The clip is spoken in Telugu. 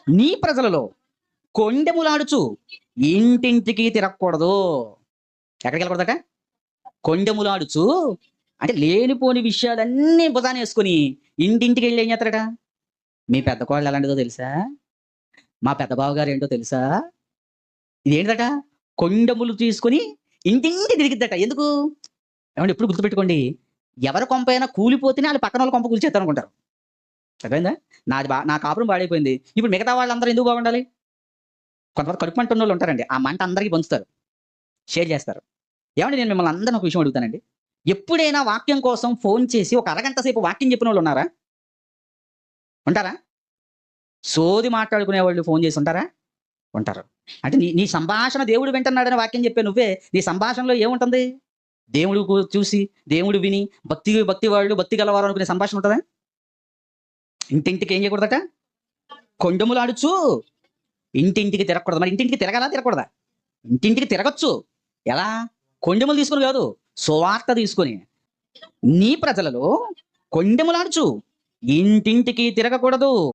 నీ ప్రజలలో కొండెములాడుచు ఇంటింటికి తిరగకూడదు. ఎక్కడికి వెళ్ళకూడదట? కొండెములాడుచు అంటే లేనిపోని విషయాలన్నీ భుజానేసుకొని ఇంటింటికి వెళ్ళి ఏం చేస్తారట? మీ పెద్ద కోడలు ఎలాంటిదో తెలుసా? మా పెద్ద బావగారు ఏంటో తెలుసా? ఇదేంటిదట? కొండెములు తీసుకొని ఇంటింటికి తిరిగిద్దట. ఎందుకు? ఏవండీ ఎప్పుడు గుర్తుపెట్టుకోండి. ఎవరి కొంపైనా కూలిపోతేనే ఆళ్ళ పక్కనోళ్ళ కొంప కూల్చేత్తారనుకుంటారు. అర్థమైందా? నా కాపురం పాడైపోయింది. ఇప్పుడు మిగతా వాళ్ళందరూ ఎందుకు బాగుండాలి? కొంతమంది కడుపు మంట ఉన్నోళ్ళు ఉంటారండి. ఆ మంట అందరికి పంచుతారు. షేర్ చేస్తారు. ఏవండీ నేను మిమ్మల్ని అందరిని ఒక విషయం అడుగుతానండి. ఎప్పుడైనా వాక్యం కోసం ఫోను చేసి ఒక అరగంట సేపు వాక్యం చెప్పినోళ్ళు ఉన్నారా? ఉంటారా? సోది మాట్లాడుకునేవాళ్ళు ఫోను చేసి ఉంటారా? ఉంటారు. అంటే నీ నీ సంభాషణ దేవుడు వింటున్నాడని వాక్యం చెప్పే నువ్వే, నీ సంభాషణలో ఏముంటుంది? దేవుడు చూసి, దేవుడు విని, భక్తి వాళ్ళు, భక్తి గలవారు అనుకునే సంభాషణ ఉంటదా? ఇంటింటికి ఏం చేయకూడదట? కొండెములాడుచు ఇంటింటికి తిరగకూడదు. మరి ఇంటింటికి తిరగాలా? తిరగకూడదా? ఇంటింటికి తిరగొచ్చు. ఎలా? కొండెములు తీసుకొని కాదు. సువార్త తీసుకొని. నీ ప్రజలలో కొండెములాడుచు ఇంటింటికి తిరగకూడదు.